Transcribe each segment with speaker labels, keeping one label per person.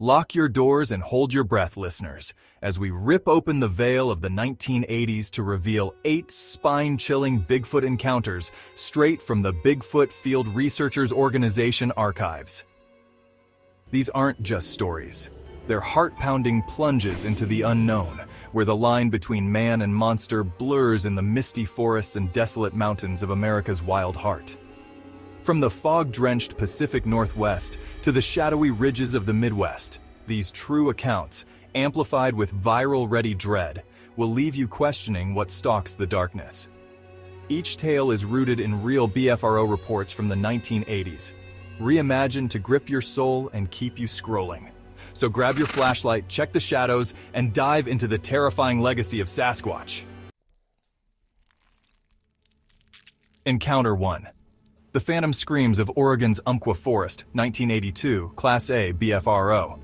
Speaker 1: Lock your doors and hold your breath, listeners, as we rip open the veil of the 1980s to reveal 8 spine-chilling Bigfoot encounters straight from the Bigfoot Field Researchers Organization archives. These aren't just stories. They're heart-pounding plunges into the unknown, where the line between man and monster blurs in the misty forests and desolate mountains of America's wild heart. From the fog-drenched Pacific Northwest to the shadowy ridges of the Midwest, these true accounts, amplified with viral-ready dread, will leave you questioning what stalks the darkness. Each tale is rooted in real BFRO reports from the 1980s, reimagined to grip your soul and keep you scrolling. So grab your flashlight, check the shadows, and dive into the terrifying legacy of Sasquatch. Encounter 1. The Phantom Screams of Oregon's Umpqua Forest, 1982, Class A, BFRO.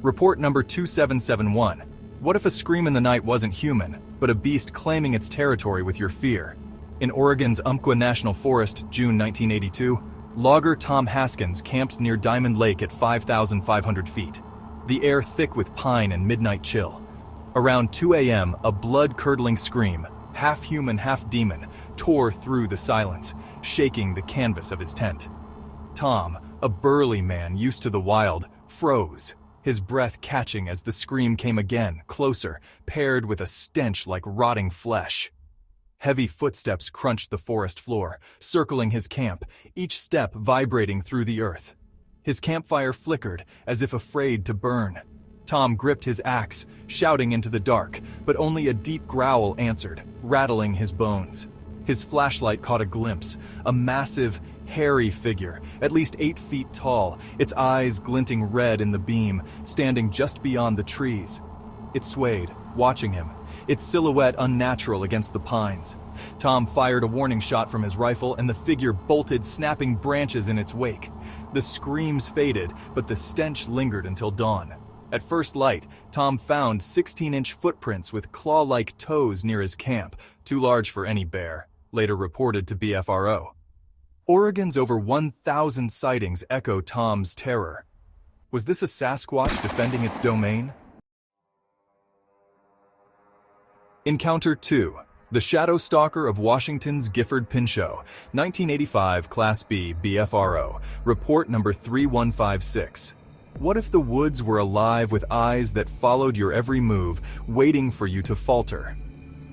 Speaker 1: Report number 2771. What if a scream in the night wasn't human, but a beast claiming its territory with your fear? In Oregon's Umpqua National Forest, June 1982, logger Tom Haskins camped near Diamond Lake at 5,500 feet. The air thick with pine and midnight chill. Around 2 a.m., a blood-curdling scream, half human, half demon, tore through the silence, shaking the canvas of his tent. Tom, a burly man used to the wild, froze, his breath catching as the scream came again, closer, paired with a stench like rotting flesh. Heavy footsteps crunched the forest floor, circling his camp, each step vibrating through the earth. His campfire flickered, as if afraid to burn. Tom gripped his axe, shouting into the dark, but only a deep growl answered, rattling his bones. His flashlight caught a glimpse, a massive, hairy figure, at least 8 feet tall, its eyes glinting red in the beam, standing just beyond the trees. It swayed, watching him, its silhouette unnatural against the pines. Tom fired a warning shot from his rifle, and the figure bolted, snapping branches in its wake. The screams faded, but the stench lingered until dawn. At first light, Tom found 16-inch footprints with claw-like toes near his camp, too large for any bear, later reported to BFRO. Oregon's over 1,000 sightings echo Tom's terror. Was this a Sasquatch defending its domain? Encounter 2. The Shadow Stalker of Washington's Gifford Pinchot, 1985, Class B, BFRO, report number 3156. What if the woods were alive with eyes that followed your every move, waiting for you to falter?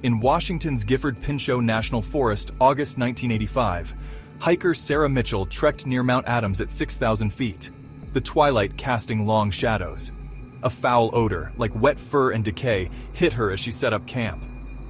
Speaker 1: In Washington's Gifford Pinchot National Forest, August 1985, hiker Sarah Mitchell trekked near Mount Adams at 6,000 feet, the twilight casting long shadows. A foul odor, like wet fur and decay, hit her as she set up camp.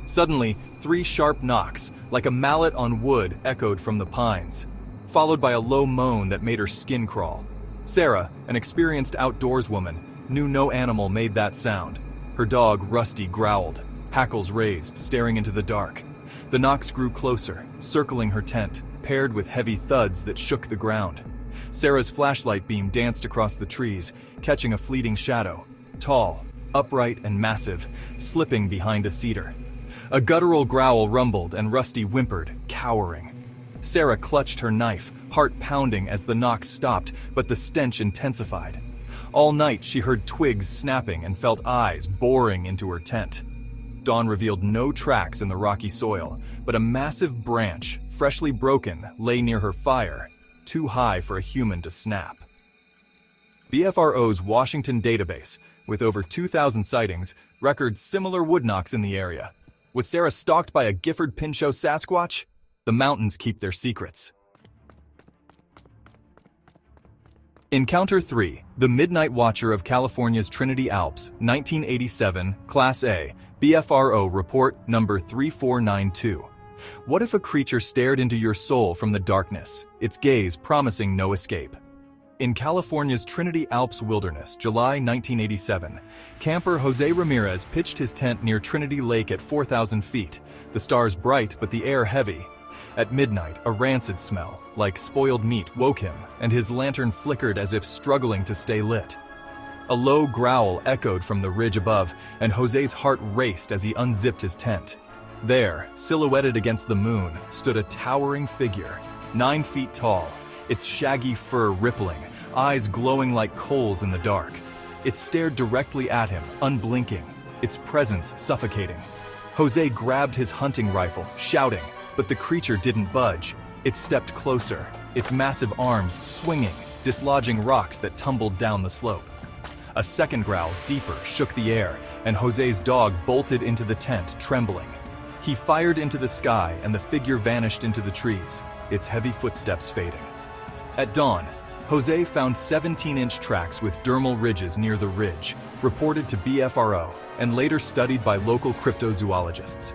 Speaker 1: Suddenly, 3 sharp knocks, like a mallet on wood, echoed from the pines, followed by a low moan that made her skin crawl. Sarah, an experienced outdoors woman, knew no animal made that sound. Her dog, Rusty, growled, hackles raised, staring into the dark. The knocks grew closer, circling her tent, paired with heavy thuds that shook the ground. Sarah's flashlight beam danced across the trees, catching a fleeting shadow, tall, upright, and massive, slipping behind a cedar. A guttural growl rumbled, and Rusty whimpered, cowering. Sarah clutched her knife, heart pounding as the knocks stopped, but the stench intensified. All night she heard twigs snapping and felt eyes boring into her tent. Dawn revealed no tracks in the rocky soil, but a massive branch, freshly broken, lay near her fire, too high for a human to snap. BFRO's Washington database, with over 2,000 sightings, records similar wood knocks in the area. Was Sarah stalked by a Gifford Pinchot Sasquatch? The mountains keep their secrets. Encounter 3. The Midnight Watcher of California's Trinity Alps, 1987, Class A, BFRO report number 3492. What if a creature stared into your soul from the darkness, its gaze promising no escape? In California's Trinity Alps wilderness, July 1987, camper Jose Ramirez pitched his tent near Trinity Lake at 4,000 feet, the stars bright but the air heavy. At midnight, a rancid smell, like spoiled meat, woke him, and his lantern flickered as if struggling to stay lit. A low growl echoed from the ridge above, and Jose's heart raced as he unzipped his tent. There, silhouetted against the moon, stood a towering figure, 9 feet tall, its shaggy fur rippling, eyes glowing like coals in the dark. It stared directly at him, unblinking, its presence suffocating. Jose grabbed his hunting rifle, shouting, but the creature didn't budge. It stepped closer, its massive arms swinging, dislodging rocks that tumbled down the slope. A second growl, deeper, shook the air, and Jose's dog bolted into the tent, trembling. He fired into the sky, and the figure vanished into the trees, its heavy footsteps fading. At dawn, Jose found 17-inch tracks with dermal ridges near the ridge, reported to BFRO, and later studied by local cryptozoologists.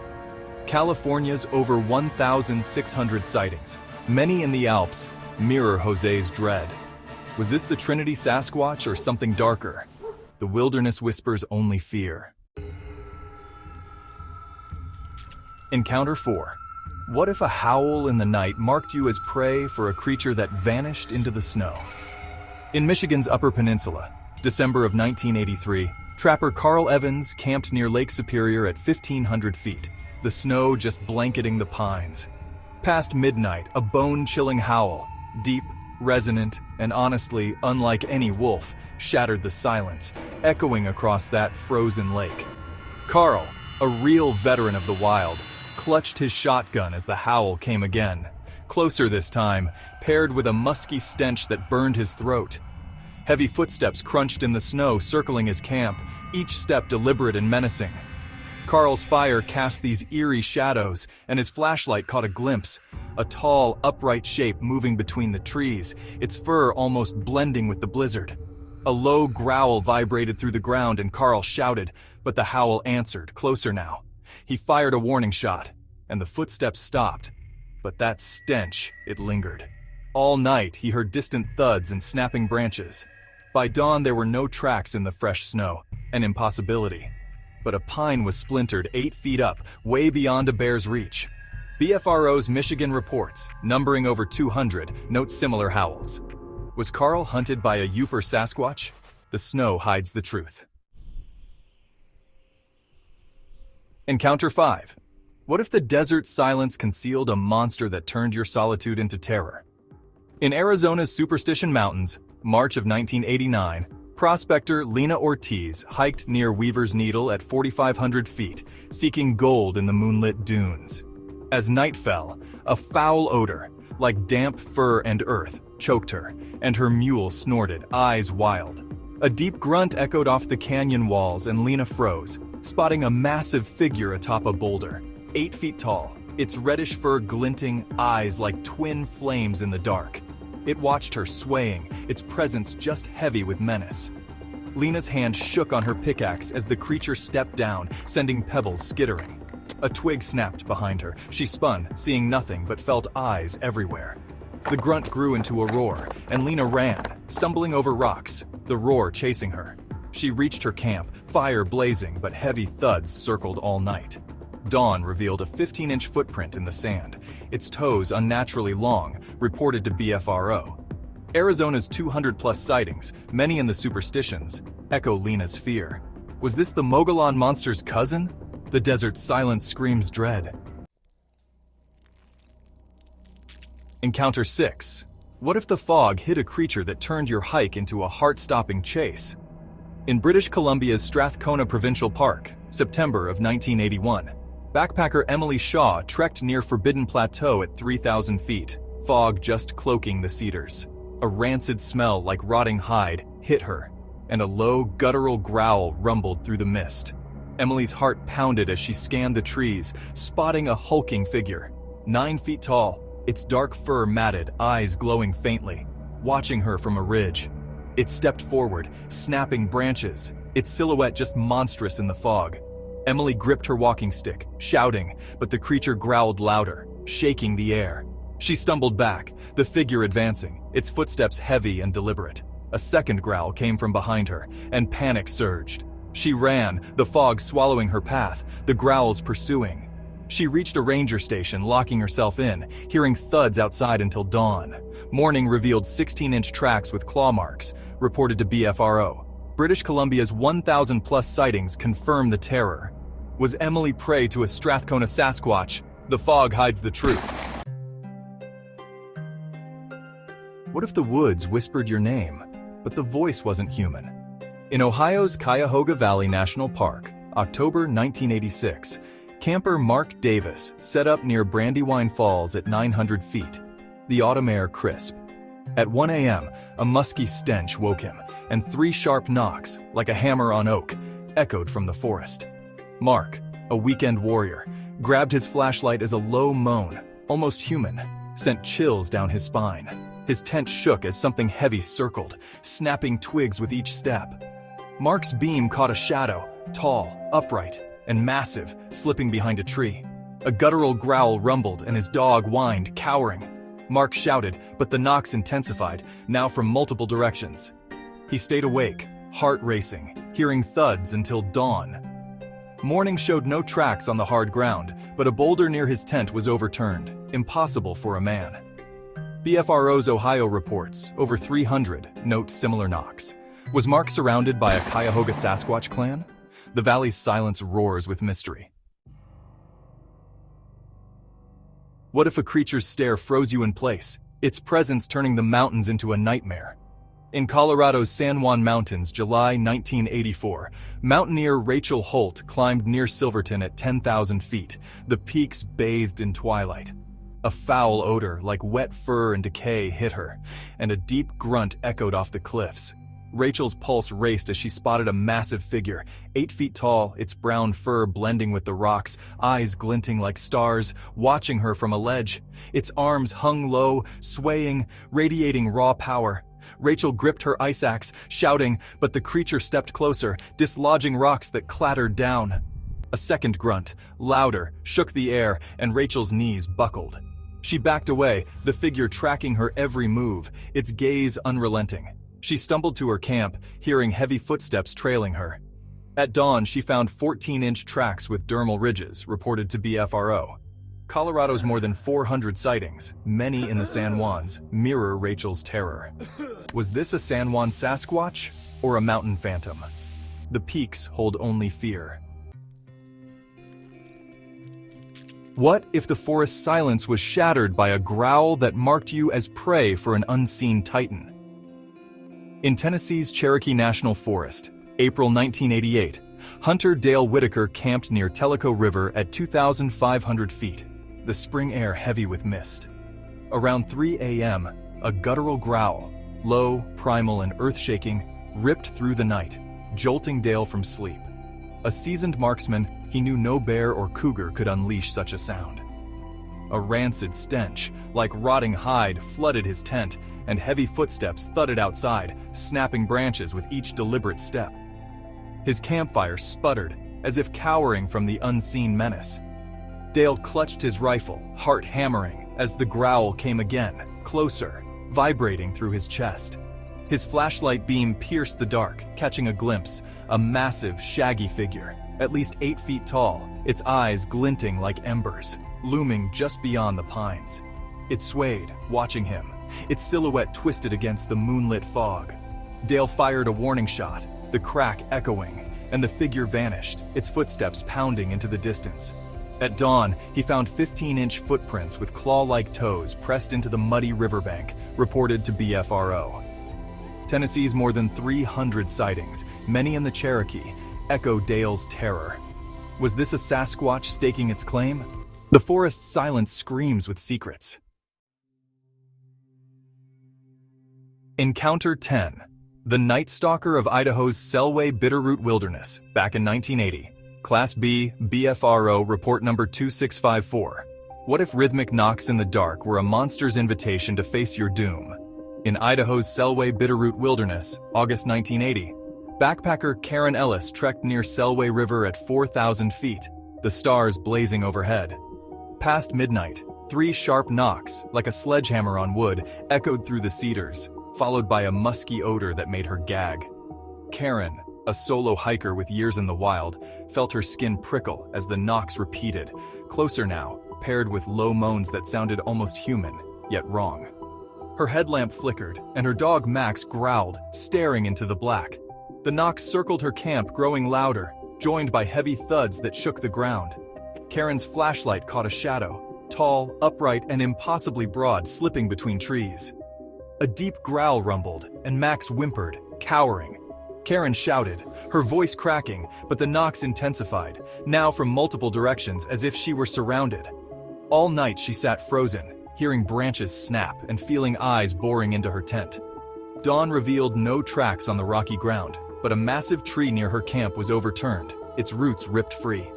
Speaker 1: California's over 1,600 sightings, many in the Alps, mirror Jose's dread. Was this the Trinity Sasquatch or something darker? The wilderness whispers only fear. Encounter 4. What if a howl in the night marked you as prey for a creature that vanished into the snow? In Michigan's Upper Peninsula, December of 1983, trapper Carl Evans camped near Lake Superior at 1,500 feet, the snow just blanketing the pines. Past midnight, a bone-chilling howl, deep, resonant, and honestly unlike any wolf, shattered the silence, echoing across that frozen lake. Carl, a real veteran of the wild, clutched his shotgun as the howl came again, closer this time, paired with a musky stench that burned his throat. Heavy footsteps crunched in the snow circling his camp, each step deliberate and menacing. Carl's fire cast these eerie shadows, and his flashlight caught a glimpse, a tall, upright shape moving between the trees, its fur almost blending with the blizzard. A low growl vibrated through the ground and Carl shouted, but the howl answered, closer now. He fired a warning shot, and the footsteps stopped, but that stench, it lingered. All night he heard distant thuds and snapping branches. By dawn there were no tracks in the fresh snow, an impossibility. But a pine was splintered 8 feet up, way beyond a bear's reach. BFRO's Michigan reports, numbering over 200, note similar howls. Was Carl hunted by a Yooper Sasquatch? The snow hides the truth. Encounter 5. What if the desert silence concealed a monster that turned your solitude into terror? In Arizona's Superstition Mountains, March of 1989, prospector Lena Ortiz hiked near Weaver's Needle at 4,500 feet, seeking gold in the moonlit dunes. As night fell, a foul odor, like damp fur and earth, choked her, and her mule snorted, eyes wild. A deep grunt echoed off the canyon walls and Lena froze, spotting a massive figure atop a boulder, 8 feet tall, its reddish fur glinting, eyes like twin flames in the dark. It watched her swaying, its presence just heavy with menace. Lena's hand shook on her pickaxe as the creature stepped down, sending pebbles skittering. A twig snapped behind her. She spun, seeing nothing but felt eyes everywhere. The grunt grew into a roar, and Lena ran, stumbling over rocks, the roar chasing her. She reached her camp, fire blazing, but heavy thuds circled all night. Dawn revealed a 15-inch footprint in the sand, its toes unnaturally long, reported to BFRO. Arizona's 200-plus sightings, many in the superstitions, echo Lena's fear. Was this the Mogollon monster's cousin? The desert's silence screams dread. Encounter 6. What if the fog hid a creature that turned your hike into a heart-stopping chase? In British Columbia's Strathcona Provincial Park, September of 1981, backpacker Emily Shaw trekked near Forbidden Plateau at 3,000 feet, fog just cloaking the cedars. A rancid smell like rotting hide hit her, and a low, guttural growl rumbled through the mist. Emily's heart pounded as she scanned the trees, spotting a hulking figure, 9 feet tall, its dark fur matted, eyes glowing faintly, watching her from a ridge. It stepped forward, snapping branches, its silhouette just monstrous in the fog. Emily gripped her walking stick, shouting, but the creature growled louder, shaking the air. She stumbled back, the figure advancing, its footsteps heavy and deliberate. A second growl came from behind her, and panic surged. She ran, the fog swallowing her path, the growls pursuing. She reached a ranger station, locking herself in, hearing thuds outside until dawn. Morning revealed 16-inch tracks with claw marks, reported to BFRO. British Columbia's 1,000-plus sightings confirm the terror. Was Emily prey to a Strathcona Sasquatch? The fog hides the truth. What if the woods whispered your name, but the voice wasn't human? In Ohio's Cuyahoga Valley National Park, October 1986, camper Mark Davis set up near Brandywine Falls at 900 feet, the autumn air crisp. At 1 a.m., a musky stench woke him, and 3 sharp knocks, like a hammer on oak, echoed from the forest. Mark, a weekend warrior, grabbed his flashlight as a low moan, almost human, sent chills down his spine. His tent shook as something heavy circled, snapping twigs with each step. Mark's beam caught a shadow, tall, upright, and massive, slipping behind a tree. A guttural growl rumbled and his dog whined, cowering. Mark shouted, but the knocks intensified, now from multiple directions. He stayed awake, heart racing, hearing thuds until dawn. Morning showed no tracks on the hard ground, but a boulder near his tent was overturned, impossible for a man. BFRO's Ohio reports, over 300, note similar knocks. Was Mark surrounded by a Cuyahoga Sasquatch clan? The valley's silence roars with mystery. What if a creature's stare froze you in place, its presence turning the mountains into a nightmare? In Colorado's San Juan Mountains, July 1984, mountaineer Rachel Holt climbed near Silverton at 10,000 feet, the peaks bathed in twilight. A foul odor like wet fur and decay hit her, and a deep grunt echoed off the cliffs. Rachel's pulse raced as she spotted a massive figure, 8 feet tall, its brown fur blending with the rocks, eyes glinting like stars, watching her from a ledge. Its arms hung low, swaying, radiating raw power. Rachel gripped her ice axe, shouting, but the creature stepped closer, dislodging rocks that clattered down. A second grunt, louder, shook the air, and Rachel's knees buckled. She backed away, the figure tracking her every move, its gaze unrelenting. She stumbled to her camp, hearing heavy footsteps trailing her. At dawn, she found 14-inch tracks with dermal ridges, reported to BFRO. Colorado's more than 400 sightings, many in the San Juans, mirror Rachel's terror. Was this a San Juan Sasquatch or a mountain phantom? The peaks hold only fear. What if the forest's silence was shattered by a growl that marked you as prey for an unseen titan? In Tennessee's Cherokee National Forest, April 1988, hunter Dale Whitaker camped near Tellico River at 2,500 feet, the spring air heavy with mist. Around 3 a.m., a guttural growl, low, primal, and earth-shaking, ripped through the night, jolting Dale from sleep. A seasoned marksman, he knew no bear or cougar could unleash such a sound. A rancid stench, like rotting hide, flooded his tent, and heavy footsteps thudded outside, snapping branches with each deliberate step. His campfire sputtered, as if cowering from the unseen menace. Dale clutched his rifle, heart hammering, as the growl came again, closer, vibrating through his chest. His flashlight beam pierced the dark, catching a glimpse, a massive, shaggy figure, at least 8 feet tall, its eyes glinting like embers, looming just beyond the pines. It swayed, watching him, its silhouette twisted against the moonlit fog. Dale fired a warning shot, the crack echoing, and the figure vanished, its footsteps pounding into the distance. At dawn, he found 15-inch footprints with claw-like toes pressed into the muddy riverbank, reported to BFRO. Tennessee's more than 300 sightings, many in the Cherokee, echo Dale's terror. Was this a Sasquatch staking its claim? The forest's silence screams with secrets. Encounter 10. The Night Stalker of Idaho's Selway Bitterroot Wilderness, back in 1980. Class B, BFRO, report number 2654. What if rhythmic knocks in the dark were a monster's invitation to face your doom? In Idaho's Selway Bitterroot Wilderness, August 1980, backpacker Karen Ellis trekked near Selway River at 4,000 feet, the stars blazing overhead. Past midnight, 3 sharp knocks, like a sledgehammer on wood, echoed through the cedars, followed by a musky odor that made her gag. Karen, a solo hiker with years in the wild, felt her skin prickle as the knocks repeated, closer now, paired with low moans that sounded almost human, yet wrong. Her headlamp flickered, and her dog Max growled, staring into the black. The knocks circled her camp, growing louder, joined by heavy thuds that shook the ground. Karen's flashlight caught a shadow, tall, upright, and impossibly broad, slipping between trees. A deep growl rumbled, and Max whimpered, cowering. Karen shouted, her voice cracking, but the knocks intensified, now from multiple directions as if she were surrounded. All night she sat frozen, hearing branches snap and feeling eyes boring into her tent. Dawn revealed no tracks on the rocky ground, but a massive tree near her camp was overturned, its roots ripped free.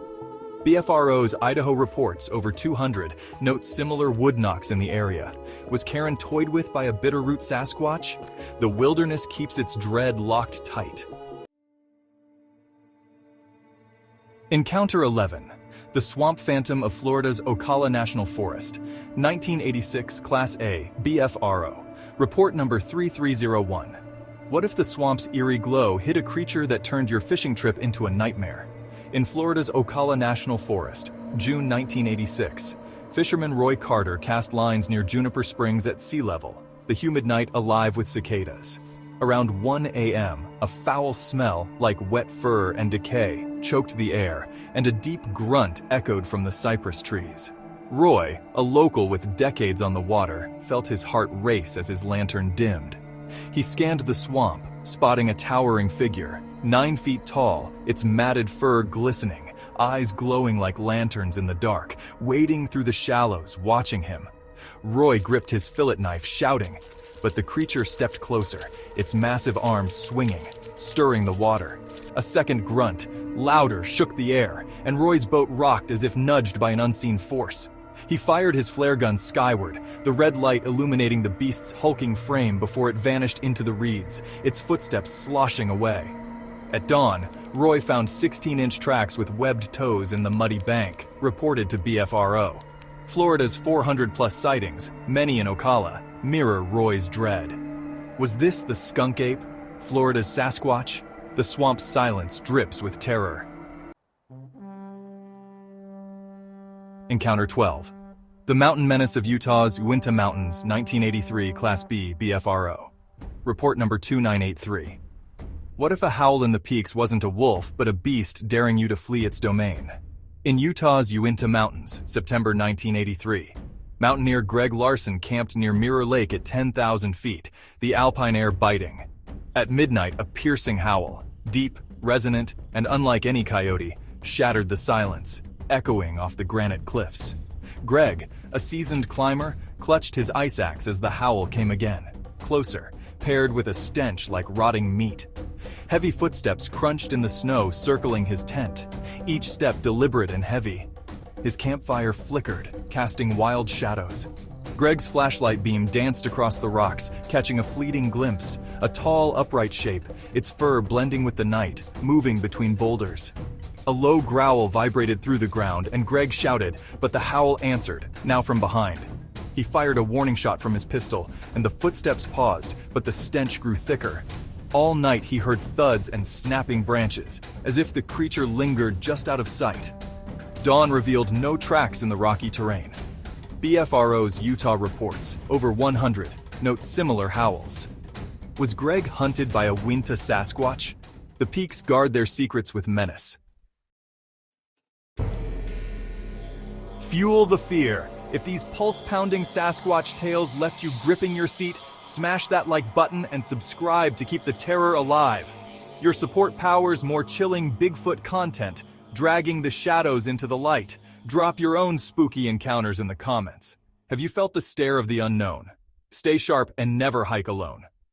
Speaker 1: BFRO's Idaho reports over 200 note similar wood knocks in the area. Was Karen toyed with by a bitterroot Sasquatch? The wilderness keeps its dread locked tight. Encounter 11. The Swamp Phantom of Florida's Ocala National Forest, 1986 Class A, BFRO. Report number 3301. What if the swamp's eerie glow hid a creature that turned your fishing trip into a nightmare? In Florida's Ocala National Forest, June 1986, fisherman Roy Carter cast lines near Juniper Springs at sea level, the humid night alive with cicadas. Around 1 a.m., a foul smell like wet fur and decay choked the air, and a deep grunt echoed from the cypress trees. Roy, a local with decades on the water, felt his heart race as his lantern dimmed. He scanned the swamp, spotting a towering figure, 9 feet tall, its matted fur glistening, eyes glowing like lanterns in the dark, wading through the shallows, watching him. Roy gripped his fillet knife, shouting, but the creature stepped closer, its massive arms swinging, stirring the water. A second grunt, louder, shook the air, and Roy's boat rocked as if nudged by an unseen force. He fired his flare gun skyward, the red light illuminating the beast's hulking frame before it vanished into the reeds, its footsteps sloshing away. At dawn, Roy found 16-inch tracks with webbed toes in the muddy bank, reported to BFRO. Florida's 400-plus sightings, many in Ocala, mirror Roy's dread. Was this the skunk ape? Florida's Sasquatch? The swamp's silence drips with terror. Encounter 12. The Mountain Menace of Utah's Uinta Mountains, 1983 Class B, BFRO. Report number 2983. What if a howl in the peaks wasn't a wolf, but a beast daring you to flee its domain? In Utah's Uinta Mountains, September 1983, mountaineer Greg Larson camped near Mirror Lake at 10,000 feet, the alpine air biting. At midnight, a piercing howl, deep, resonant, and unlike any coyote, shattered the silence, echoing off the granite cliffs. Greg, a seasoned climber, clutched his ice axe as the howl came again, closer, paired with a stench like rotting meat. Heavy footsteps crunched in the snow circling his tent, each step deliberate and heavy. His campfire flickered, casting wild shadows. Greg's flashlight beam danced across the rocks, catching a fleeting glimpse, a tall, upright shape, its fur blending with the night, moving between boulders. A low growl vibrated through the ground, and Greg shouted, but the howl answered, now from behind. He fired a warning shot from his pistol, and the footsteps paused, but the stench grew thicker. All night he heard thuds and snapping branches, as if the creature lingered just out of sight. Dawn revealed no tracks in the rocky terrain. BFRO's Utah reports, over 100, note similar howls. Was Greg hunted by a Uinta Sasquatch? The peaks guard their secrets with menace. Fuel the fear. If these pulse-pounding Sasquatch tales left you gripping your seat, smash that like button and subscribe to keep the terror alive. Your support powers more chilling Bigfoot content, dragging the shadows into the light. Drop your own spooky encounters in the comments. Have you felt the stare of the unknown? Stay sharp and never hike alone.